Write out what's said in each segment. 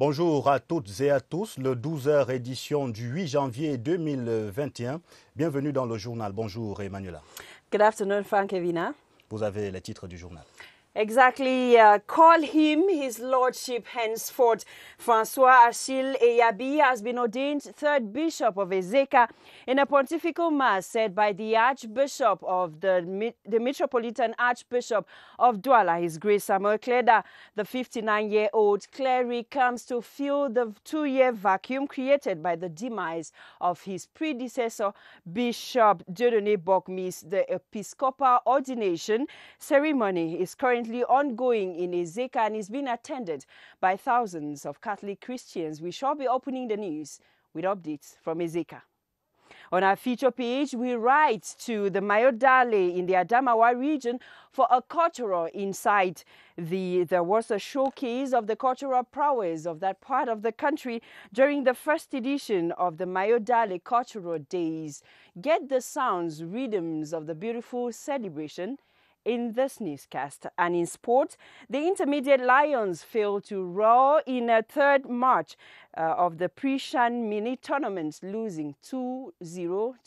Bonjour à toutes et à tous, le 12h édition du 8 janvier 2021. Bienvenue dans le journal. Bonjour Emmanuela. Good afternoon, Frank Evina. Vous avez les titres du journal. Exactly. Call him his lordship henceforth. François Achille Eyabi has been ordained third bishop of Ezeka in a pontifical mass said by the Archbishop of the Metropolitan Archbishop of Douala, His Grace Samuel Kleda. The 59-year-old cleric comes to fill the 2-year vacuum created by the demise of his predecessor, Bishop Dieudonné Bokmis. The episcopal ordination ceremony is currently ongoing in Ezeka and is being attended by thousands of Catholic Christians. We shall be opening the news with updates from Ezeka. On our feature page, we write to the Mayodale in the Adamawa region for a cultural insight. There was a showcase of the cultural prowess of that part of the country during the first edition of the Mayodale Cultural Days. Get the sounds, rhythms of the beautiful celebration in this newscast. And in sport, the Intermediate Lions failed to roar in a third match of the Pre-Shan mini tournament, losing 2-0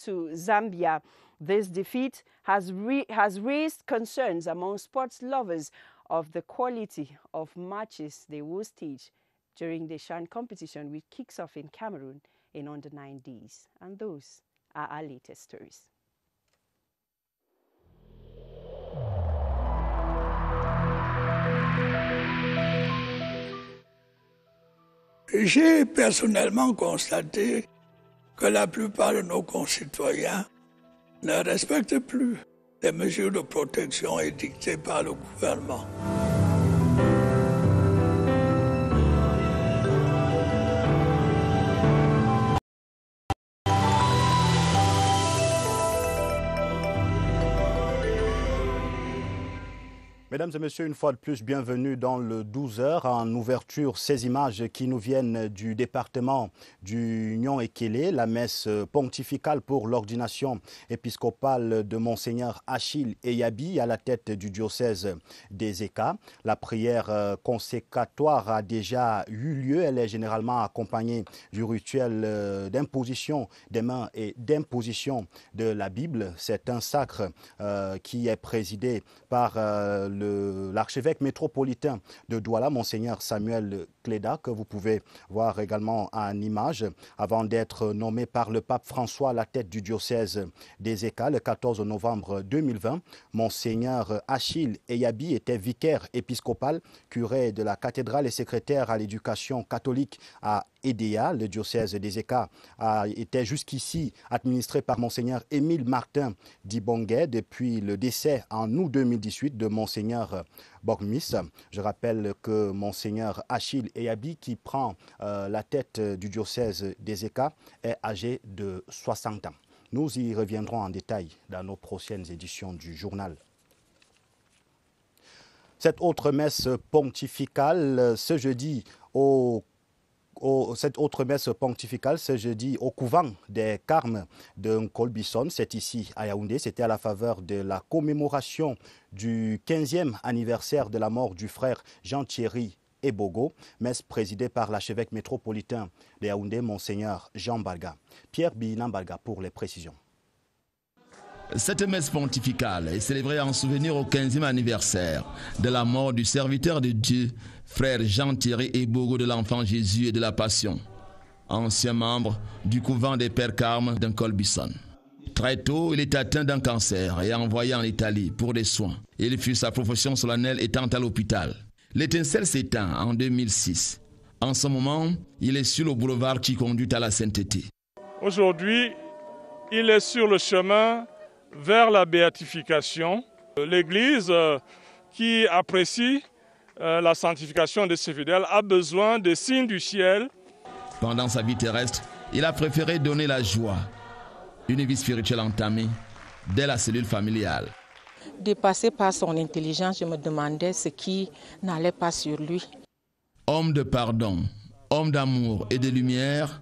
to Zambia. This defeat has raised concerns among sports lovers of the quality of matches they will stage during the Shan competition, which kicks off in Cameroon in under 9 days. And those are our latest stories. J'ai personnellement constaté que la plupart de nos concitoyens ne respectent plus les mesures de protection édictées par le gouvernement. Mesdames et messieurs, une fois de plus, bienvenue dans le 12h. En ouverture, ces images qui nous viennent du département du Nyon-Ekele, la messe pontificale pour l'ordination épiscopale de Monseigneur Achille Eyabi à la tête du diocèse d'Ezeka. La prière consécratoire a déjà eu lieu. Elle est généralement accompagnée du rituel d'imposition des mains et d'imposition de la Bible. C'est un sacre qui est présidé par l'archevêque métropolitain de Douala, Monseigneur Samuel Kleda, que vous pouvez voir également en image, avant d'être nommé par le pape François à la tête du diocèse d'Ezeka le 14 novembre 2020. Monseigneur Achille Eyabi était vicaire épiscopal, curé de la cathédrale et secrétaire à l'éducation catholique à EDEA. Le diocèse d'Ezeka était jusqu'ici administré par Monseigneur Émile Martin Dibonguet depuis le décès en août 2018 de Monseigneur Bokmis. Je rappelle que Monseigneur Achille Eyabi, qui prend la tête du diocèse d'Ezeka, est âgé de 60 ans. Nous y reviendrons en détail dans nos prochaines éditions du journal. Cette autre messe pontificale ce jeudi au couvent des Carmes de Nkolbison, c'est ici à Yaoundé. C'était à la faveur de la commémoration du 15e anniversaire de la mort du frère Jean-Thierry Ebogo, messe présidée par l'archevêque métropolitain de Yaoundé, Monseigneur Jean Barga. Pierre Binambarga pour les précisions. Cette messe pontificale est célébrée en souvenir au 15e anniversaire de la mort du serviteur de Dieu, frère Jean-Thierry Ebogo de l'Enfant Jésus et de la Passion, ancien membre du couvent des Pères Carmes d'Nkolbison. Très tôt, il est atteint d'un cancer et envoyé en Italie pour des soins. Il fut sa profession solennelle étant à l'hôpital. L'étincelle s'éteint en 2006. En ce moment, il est sur le boulevard qui conduit à la sainteté. Aujourd'hui, il est sur le chemin vers la béatification. L'Église qui apprécie la sanctification de ses fidèles a besoin des signes du ciel. Pendant sa vie terrestre, il a préféré donner la joie. Une vie spirituelle entamée dès la cellule familiale. Dépassé par son intelligence, je me demandais ce qui n'allait pas sur lui. Homme de pardon, homme d'amour et de lumière,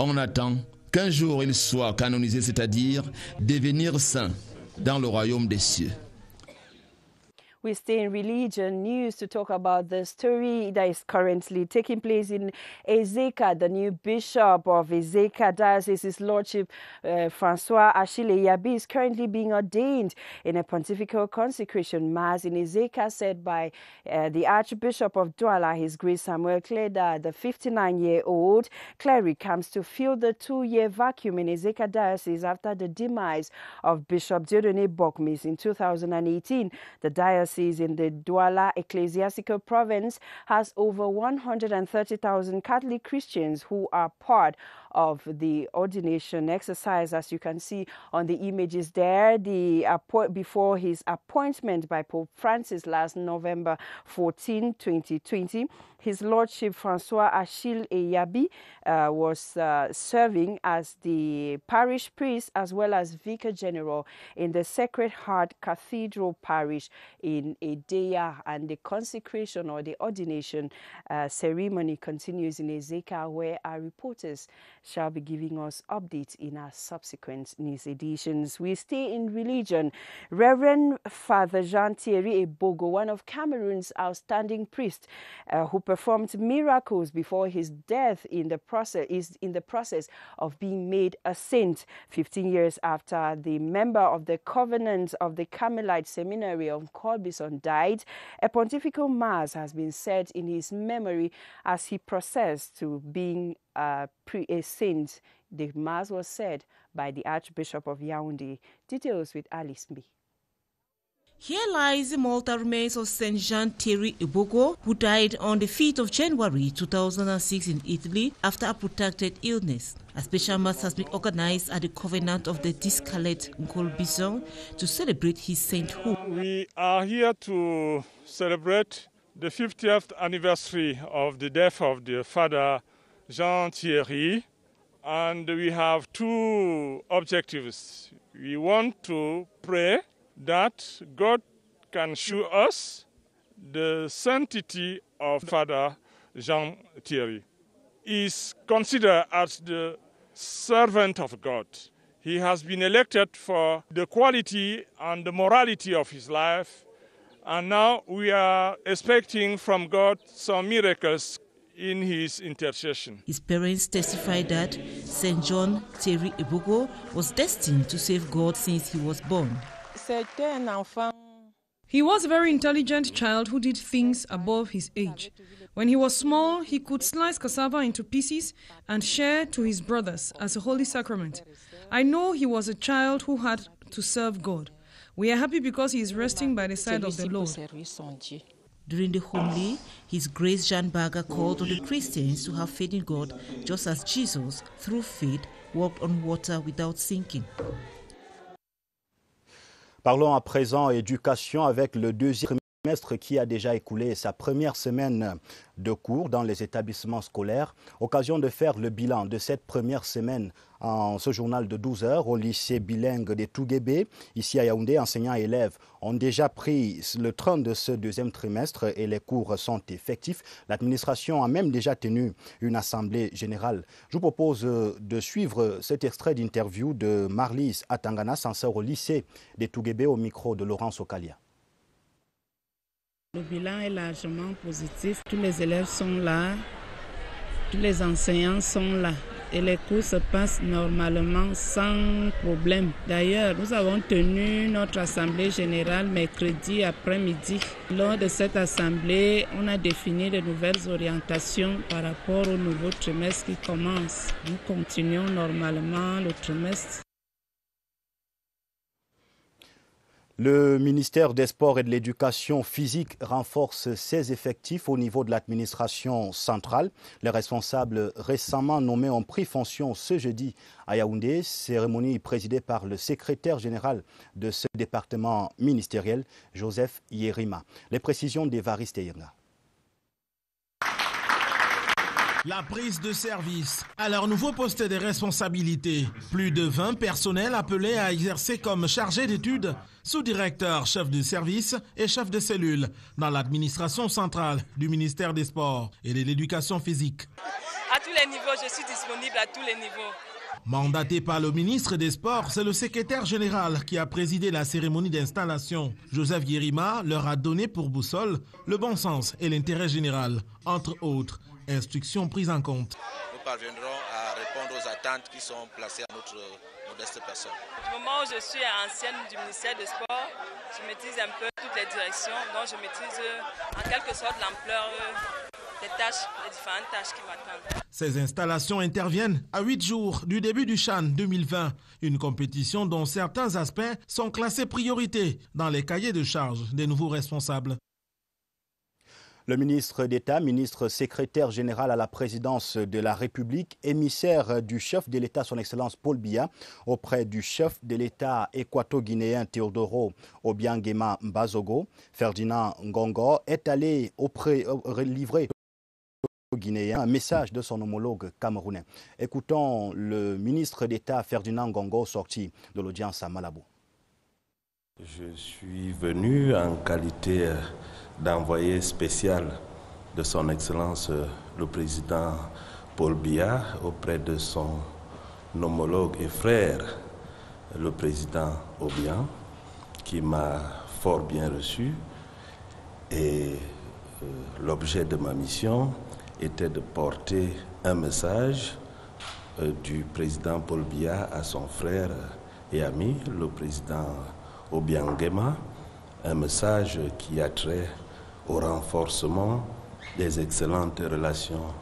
on attend qu'un jour il soit canonisé, c'est-à-dire devenir saint dans le royaume des cieux. We stay in religion news to talk about the story that is currently taking place in Ezeka. The new bishop of Ezeka Diocese, His Lordship Francois Achille Eyabi, is currently being ordained in a pontifical consecration mass in Ezeka, said by the Archbishop of Douala, His Grace Samuel Kleda. The 59-year-old cleric comes to fill the 2-year vacuum in Ezeka Diocese after the demise of Bishop Dieudonné Bokmis in 2018. The diocese in the Douala Ecclesiastical Province has over 130,000 Catholic Christians who are part of the ordination exercise. As you can see on the images there, before his appointment by Pope Francis last November 14, 2020, His Lordship Francois Achille Eyabi was serving as the parish priest as well as Vicar General in the Sacred Heart Cathedral Parish in Edea, and the consecration or the ordination ceremony continues in Ezeka, where our reporters shall be giving us updates in our subsequent news editions. We stay in religion. Reverend Father Jean-Thierry Ebogo, one of Cameroon's outstanding priests who performed miracles before his death, is in the process of being made a saint 15 years after the member of the Covenant of the Carmelite Seminary of Colbison died. A pontifical mass has been said in his memory as he processed to being a saint. The mass was said by the Archbishop of Yaoundé. Details with Alice Mbi. Here lies the mortal remains of Saint Jean-Thierry Ebogo, who died on the 5th of January 2006 in Italy after a protracted illness. A special mass has been organized at the Covenant of the Discalet in Colbison to celebrate his sainthood. We are here to celebrate the 50th anniversary of the death of the Father Jean-Thierry, and we have two objectives. We want to pray that God can show us the sanctity of Father Jean-Thierry. He is considered as the servant of God. He has been elected for the quality and the morality of his life, and now we are expecting from God some miracles in his intercession. His parents testified that Saint Jean-Thierry Ebogo was destined to save God since he was born. He was a very intelligent child who did things above his age. When he was small, he could slice cassava into pieces and share to his brothers as a holy sacrament. I know he was a child who had to serve God. We are happy because he is resting by the side of the Lord. During the homily, His Grace Jean Baga called on the Christians to have faith in God, just as Jesus, through faith, walked on water without sinking. Parlons à présent éducation avec le deuxième trimestre qui a déjà écoulé sa première semaine de cours dans les établissements scolaires. Occasion de faire le bilan de cette première semaine en ce journal de 12 heures au lycée bilingue des Touguébé. Ici à Yaoundé, enseignants et élèves ont déjà pris le train de ce deuxième trimestre et les cours sont effectifs. L'administration a même déjà tenu une assemblée générale. Je vous propose de suivre cet extrait d'interview de Marlise Atangana, censeur au lycée des Touguébé, au micro de Laurence Okalia. Le bilan est largement positif. Tous les élèves sont là, tous les enseignants sont là et les cours se passent normalement sans problème. D'ailleurs, nous avons tenu notre assemblée générale mercredi après-midi. Lors de cette assemblée, on a défini de nouvelles orientations par rapport au nouveau trimestre qui commence. Nous continuons normalement le trimestre. Le ministère des Sports et de l'Éducation physique renforce ses effectifs au niveau de l'administration centrale. Les responsables récemment nommés ont pris fonction ce jeudi à Yaoundé, cérémonie présidée par le secrétaire général de ce département ministériel, Joseph Yerima. Les précisions d'Evariste Yenga. La prise de service à leur nouveau poste de responsabilité. Plus de 20 personnels appelés à exercer comme chargés d'études, sous-directeurs, chefs de service et chefs de cellule dans l'administration centrale du ministère des Sports et de l'Éducation physique. À tous les niveaux, je suis disponible à tous les niveaux. Mandaté par le ministre des Sports, c'est le secrétaire général qui a présidé la cérémonie d'installation. Joseph Yerima leur a donné pour boussole le bon sens et l'intérêt général, entre autres instructions prises en compte. Nous parviendrons à répondre aux attentes qui sont placées à notre modeste personne. Du moment où je suis ancienne du ministère des Sports, je maîtrise un peu toutes les directions, donc je maîtrise en quelque sorte l'ampleur des tâches, les différentes tâches qui m'attendent. Ces installations interviennent à 8 jours du début du CHAN 2020, une compétition dont certains aspects sont classés priorité dans les cahiers de charges des nouveaux responsables. Le ministre d'État, ministre secrétaire général à la présidence de la République, émissaire du chef de l'État, son Excellence Paul Biya, auprès du chef de l'État équato-guinéen Teodoro Obiangema Mbazogo, Ferdinand Ngongo, est allé livrer au Guinéen un message de son homologue camerounais. Écoutons le ministre d'État Ferdinand Ngongo sorti de l'audience à Malabo. Je suis venu en qualité d'envoyé spécial de son Excellence le président Paul Biya auprès de son homologue et frère, le président Obiang, qui m'a fort bien reçu. Et l'objet de ma mission était de porter un message du président Paul Biya à son frère et ami, le président Obiangema, un message qui a trait au renforcement des excellentes relations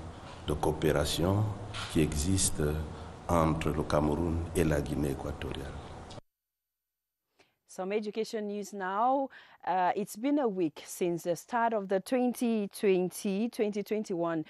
de coopération qui existent entre le Cameroun et la Guinée équatoriale. Some education news now. It's been a week since the start of the 2020-2021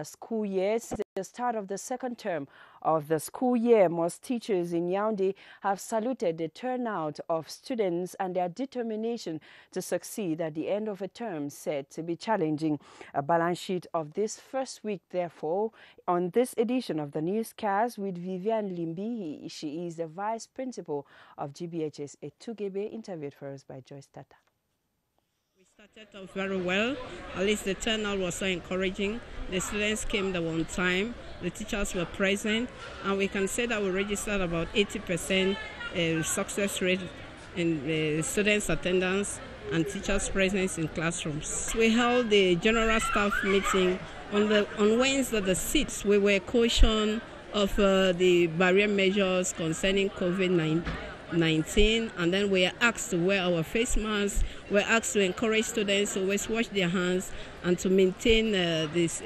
school year. Since the start of the second term of the school year, most teachers in Yaoundé have saluted the turnout of students and their determination to succeed at the end of a term said to be challenging. A balance sheet of this first week, therefore, on this edition of the newscast with Viviane Limbi. She is the vice principal of GBHS Etugebe, interviewed for us by Joyce Tata. Started off very well. At least the turnout was so encouraging. The students came the one time. The teachers were present, and we can say that we registered about 80% success rate in students' attendance and teachers' presence in classrooms. We held the general staff meeting on Wednesday the 6th. We were cautioned of the barrier measures concerning COVID-19. And then we are asked to wear our face masks. We're asked to encourage students to always wash their hands and to maintain these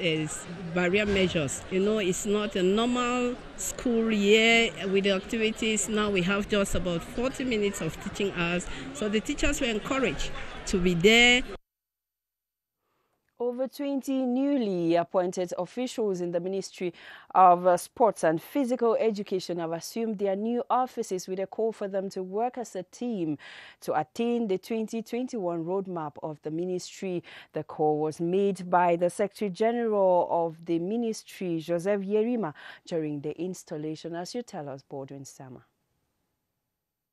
barrier measures. You know, it's not a normal school year with the activities. Now we have just about 40 minutes of teaching hours. So the teachers were encouraged to be there. Over 20 newly appointed officials in the Ministry of Sports and Physical Education have assumed their new offices with a call for them to work as a team to attain the 2021 roadmap of the ministry. The call was made by the Secretary General of the ministry, Joseph Yerima, during the installation. As you tell us, Baldwin Sama.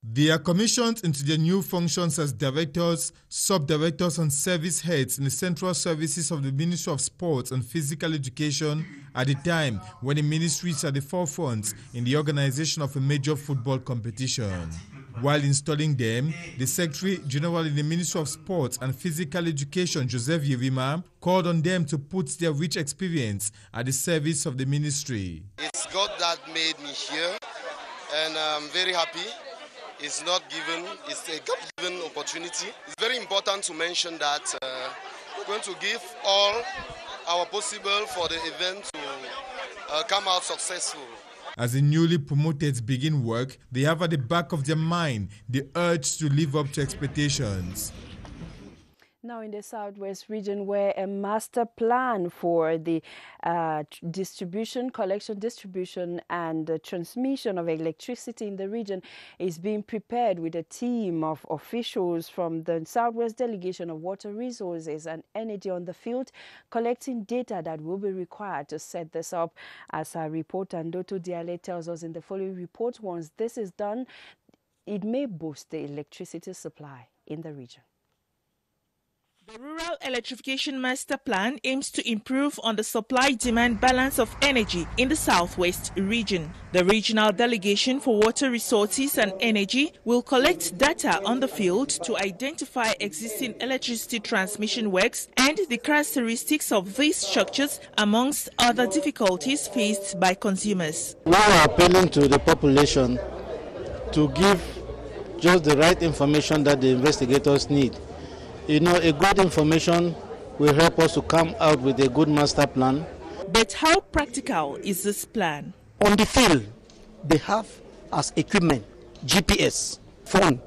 They are commissioned into their new functions as directors, sub-directors and service heads in the central services of the Ministry of Sports and Physical Education at a time when the ministry is at the forefront in the organization of a major football competition. While installing them, the Secretary General in the Ministry of Sports and Physical Education, Joseph Yerima, called on them to put their rich experience at the service of the ministry. It's God that made me here, and I'm very happy. It's not given, it's a God-given opportunity. It's very important to mention that we're going to give all our possible for the event to come out successful. As the newly promoted begin work, they have at the back of their mind the urge to live up to expectations. Now in the Southwest region, where a master plan for the collection, distribution and transmission of electricity in the region is being prepared with a team of officials from the Southwest Delegation of Water Resources and Energy on the field, collecting data that will be required to set this up. As our reporter Ndoto Diale tells us in the following report, once this is done, it may boost the electricity supply in the region. The Rural Electrification Master Plan aims to improve on the supply-demand balance of energy in the Southwest region. The Regional Delegation for Water Resources and Energy will collect data on the field to identify existing electricity transmission works and the characteristics of these structures, amongst other difficulties faced by consumers. We are appealing to the population to give just the right information that the investigators need. You know, a good information will help us to come out with a good master plan. But how practical is this plan? On the field, they have as equipment GPS, phone,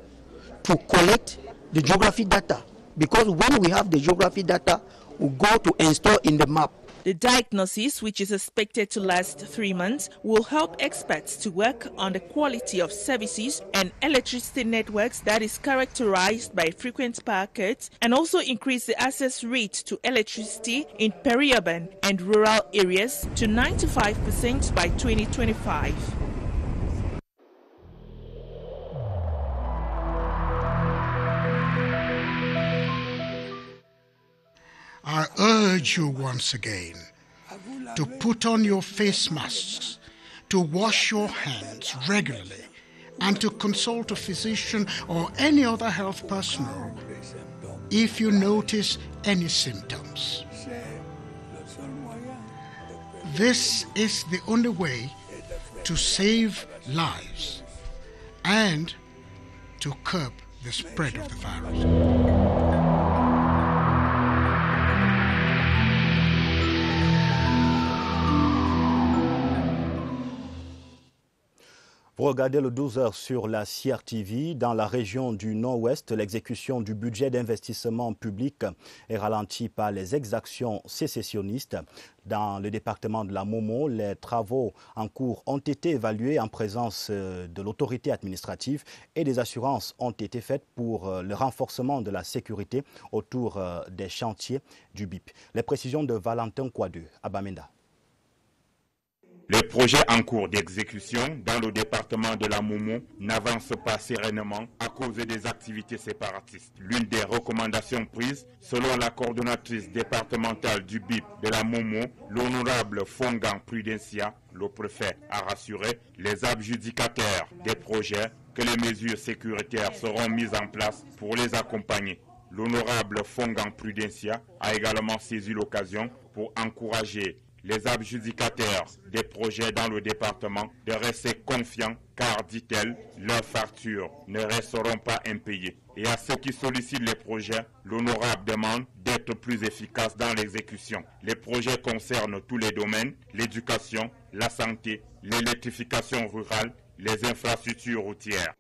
to collect the geography data. Because when we have the geography data, we go to install in the map. The diagnosis, which is expected to last 3 months, will help experts to work on the quality of services and electricity networks that is characterized by frequent power cuts, and also increase the access rate to electricity in peri-urban and rural areas to 95% by 2025. I urge you once again to put on your face masks, to wash your hands regularly, and to consult a physician or any other health personnel if you notice any symptoms. This is the only way to save lives and to curb the spread of the virus. Vous regardez le 12h sur la CRTV. Dans la région du Nord-Ouest, l'exécution du budget d'investissement public est ralentie par les exactions sécessionnistes. Dans le département de la Momo, les travaux en cours ont été évalués en présence de l'autorité administrative et des assurances ont été faites pour le renforcement de la sécurité autour des chantiers du BIP. Les précisions de Valentin Kouadou à Bamenda. Les projets en cours d'exécution dans le département de la Momo n'avancent pas sereinement à cause des activités séparatistes. L'une des recommandations prises, selon la coordonnatrice départementale du BIP de la Momo, l'honorable Fongan Prudencia, le préfet a rassuré les adjudicataires des projets que les mesures sécuritaires seront mises en place pour les accompagner. L'honorable Fongan Prudencia a également saisi l'occasion pour encourager les adjudicataires des projets dans le département de rester confiants car, dit-elle, leurs factures ne resteront pas impayées. Et à ceux qui sollicitent les projets, l'honorable demande d'être plus efficaces dans l'exécution. Les projets concernent tous les domaines, l'éducation, la santé, l'électrification rurale, les infrastructures routières.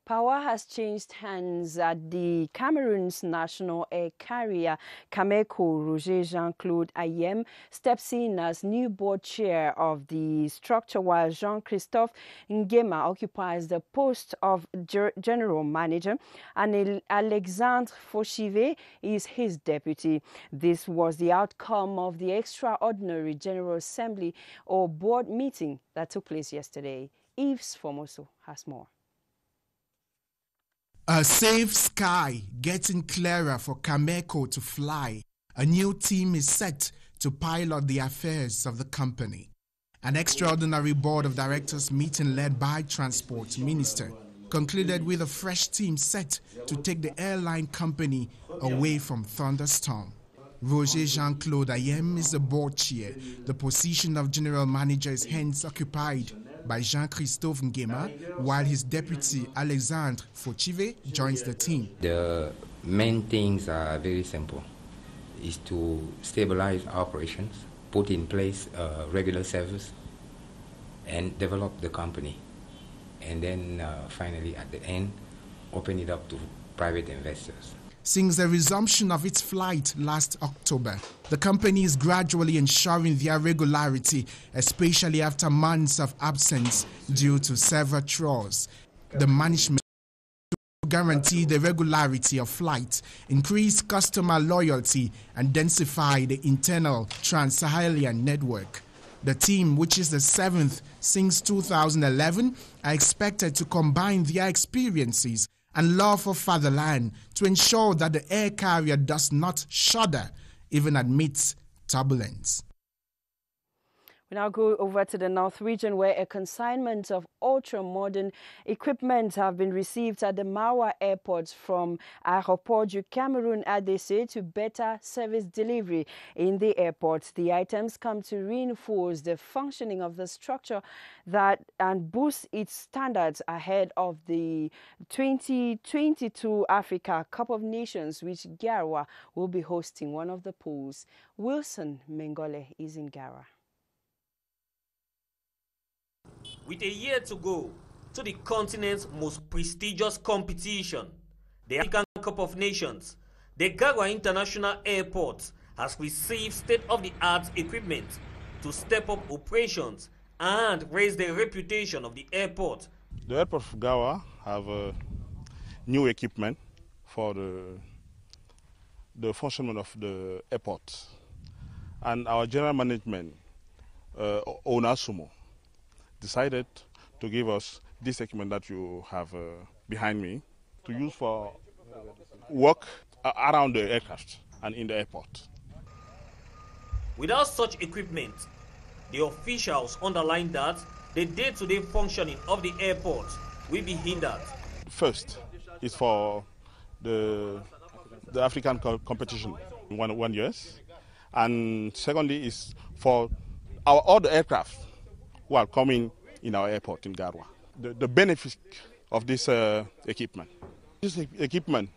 Power has changed hands at the Cameroon's national air carrier. Cameco Roger Jean-Claude Ayem steps in as new board chair of the structure, while Jean-Christophe Nguema occupies the post of general manager, and Alexandre Fauchivet is his deputy. This was the outcome of the extraordinary General Assembly or board meeting that took place yesterday. Yves Formoso has more. A safe sky getting clearer for Cameco to fly. A new team is set to pilot the affairs of the company. An extraordinary board of directors meeting led by Transport Minister concluded with a fresh team set to take the airline company away from thunderstorm. Roger Jean-Claude Ayem is the board chair. The position of general manager is hence occupied by Jean-Christophe Nguema, while his deputy Alexandre Fauchivet joins the team. The main things are very simple. Is to stabilize operations, put in place regular service, and develop the company. And then finally at the end, open it up to private investors. Since the resumption of its flight last October, the company is gradually ensuring their regularity, especially after months of absence due to several chores. The management to guarantee the regularity of flight, increase customer loyalty, and densify the internal Trans-Saharan network. The team, which is the 7th since 2011, are expected to combine their experiences and love for fatherland to ensure that the air carrier does not shudder even amidst turbulence. We now go over to the North region, where a consignment of ultra-modern equipment have been received at the Mawa Airport from Aéroport du Cameroun ADC to better service delivery in the airport. The items come to reinforce the functioning of the structure and boost its standards ahead of the 2022 Africa Cup of Nations, which Garwa will be hosting one of the pools. Wilson Mengole is in Garwa. With a year to go to the continent's most prestigious competition, the African Cup of Nations, the Garwa International Airport has received state-of-the-art equipment to step up operations and raise the reputation of the airport. The airport of Garwa have new equipment for the functioning of the airport, and our general management, Onasumo, decided to give us this equipment that you have behind me to use for work around the aircraft and in the airport. Without such equipment, the officials underline that the day-to-day functioning of the airport will be hindered. First is for the African competition in 1 year, and secondly is for all the aircraft who are coming in our airport in Garwa. The benefit of this equipment. This equipment,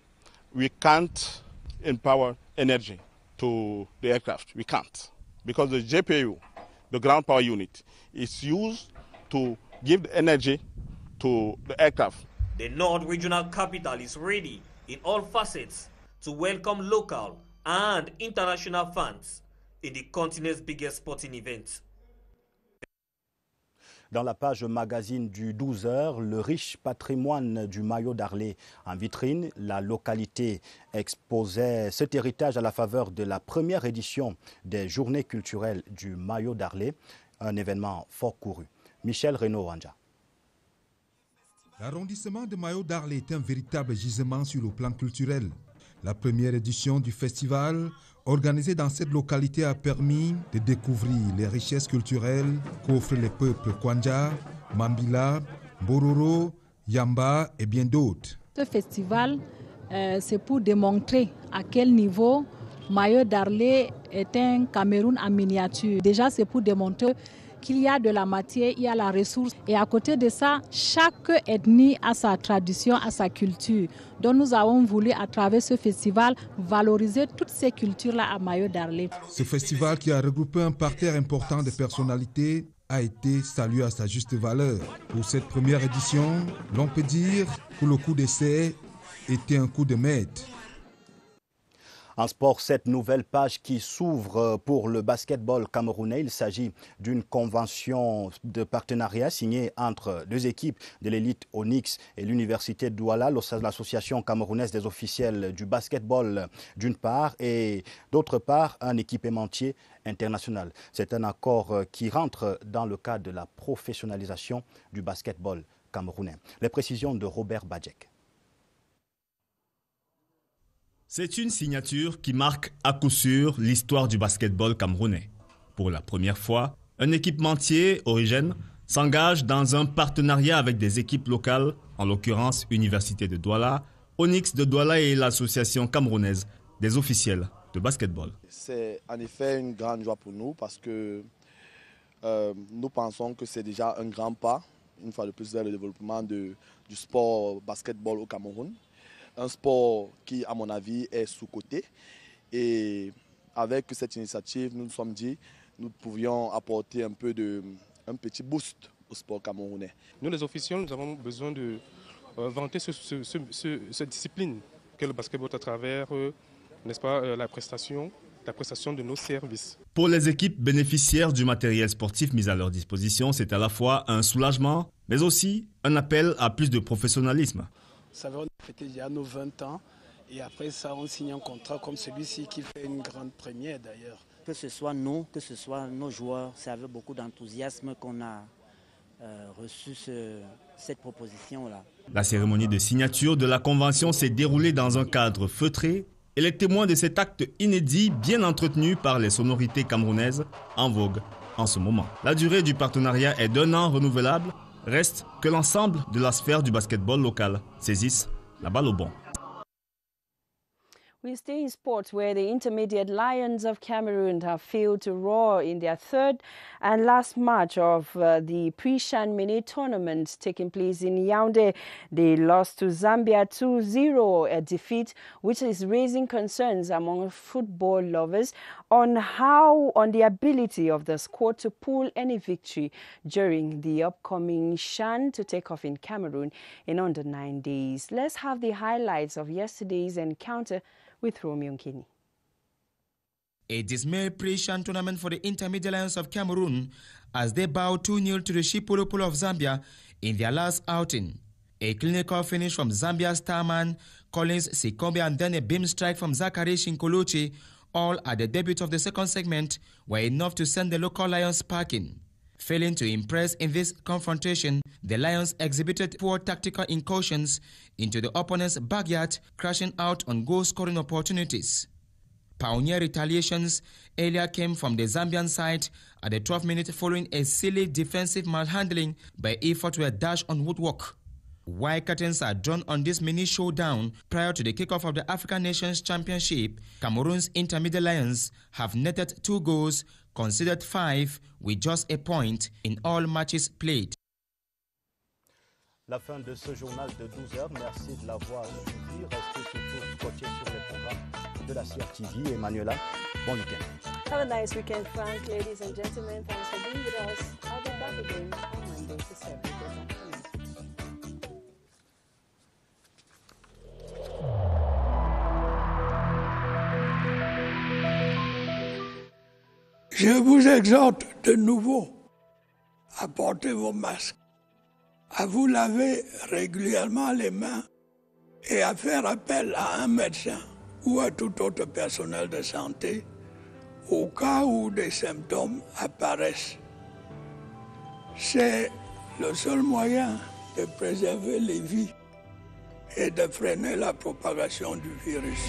we can't empower energy to the aircraft. We can't. Because the JPU, the ground power unit, is used to give the energy to the aircraft. The North Regional Capital is ready in all facets to welcome local and international fans in the continent's biggest sporting event. Dans la page magazine du 12h, le riche patrimoine du maillot d'Arlé en vitrine. La localité exposait cet héritage à la faveur de la première édition des Journées culturelles du maillot d'Arlé, un événement fort couru. Michel Renaud-Wanja. L'arrondissement de Mayo d'Arlé est un véritable gisement sur le plan culturel. La première édition du festival, organisée dans cette localité, a permis de découvrir les richesses culturelles qu'offrent les peuples Kwanja, Mambila, Bororo, Yamba et bien d'autres. Ce festival, c'est pour démontrer à quel niveau Mayo d'Arlé est un Cameroun en miniature. Déjà, c'est pour démontrer qu'il y a de la matière, il y a la ressource. Et à côté de ça, chaque ethnie a sa tradition, a sa culture. Donc nous avons voulu, à travers ce festival, valoriser toutes ces cultures-là à Mayo d'Arlé. Ce festival, qui a regroupé un parterre important de personnalités, a été salué à sa juste valeur. Pour cette première édition, l'on peut dire que le coup d'essai était un coup de maître. En sport, cette nouvelle page qui s'ouvre pour le basketball camerounais. Il s'agit d'une convention de partenariat signée entre deux équipes de l'élite Onyx et l'université de Douala, l'association camerounaise des officiels du basketball d'une part et d'autre part un équipementier international. C'est un accord qui rentre dans le cadre de la professionnalisation du basketball camerounais. Les précisions de Robert Badjek. C'est une signature qui marque à coup sûr l'histoire du basketball camerounais. Pour la première fois, un équipementier, Origène, s'engage dans un partenariat avec des équipes locales, en l'occurrence Université de Douala, Onyx de Douala et l'association camerounaise des officiels de basketball. C'est en effet une grande joie pour nous parce que nous pensons que c'est déjà un grand pas, une fois de plus, vers le développement du sport basketball au Cameroun. Un sport qui, à mon avis, est sous-coté. Et avec cette initiative, nous nous sommes dit nous pouvions apporter un petit boost au sport camerounais. Nous, les officiels, nous avons besoin de vanter cette discipline qu'est le basketball à travers, n'est-ce pas, la prestation de nos services. Pour les équipes bénéficiaires du matériel sportif mis à leur disposition, c'est à la fois un soulagement, mais aussi un appel à plus de professionnalisme. Ça va, on a fêté déjà nos 20 ans et après ça, on signe un contrat comme celui-ci qui fait une grande première d'ailleurs. Que ce soit nous, que ce soit nos joueurs, c'est avec beaucoup d'enthousiasme qu'on a reçu cette proposition-là. La cérémonie de signature de la convention s'est déroulée dans un cadre feutré et les témoins de cet acte inédit bien entretenu par les sonorités camerounaises en vogue en ce moment. La durée du partenariat est d'1 an renouvelable. Reste que l'ensemble de la sphère du basketball local saisisse la balle au bon. We stay in sports where the Intermediate Lions of Cameroon have failed to roar in their third and last match of the Pre-Chan Mini tournament taking place in Yaoundé. They lost to Zambia 2-0, a defeat which is raising concerns among football lovers on the ability of the squad to pull any victory during the upcoming Chan to take off in Cameroon in under 9 days. Let's have the highlights of yesterday's encounter with Romeo Nkini. A dismayed Pre-Chan tournament for the Intermediate Lions of Cameroon as they bowed 2-0 to the Chipolopolo of Zambia in their last outing. A clinical finish from Zambia's starman Collins Sikombe and then a beam strike from Zachary Shinkoluchi, all at the debut of the second segment, were enough to send the local Lions packing. Failing to impress in this confrontation, the Lions exhibited poor tactical incursions into the opponent's backyard, crashing out on goal-scoring opportunities. Pioneer retaliations earlier came from the Zambian side at the 12th minute following a silly defensive malhandling by effort to a dash on woodwork. While curtains are drawn on this mini showdown prior to the kickoff of the African Nations Championship, Cameroon's Intermediate Lions have netted 2 goals, considered 5 with just a point in all matches played. La fin de ce journal de 12h. Merci de l'avoir suivi. Restez surtout scotchés sur les programmes de la CRTV. Emmanuela, bon week-end. Have a nice weekend, Frank. Ladies and gentlemen, thanks for being with us. I'll be back again on Monday to 7. Je vous exhorte de nouveau à porter vos masques, à vous laver régulièrement les mains et à faire appel à un médecin ou à tout autre personnel de santé au cas où des symptômes apparaissent. C'est le seul moyen de préserver les vies et de freiner la propagation du virus.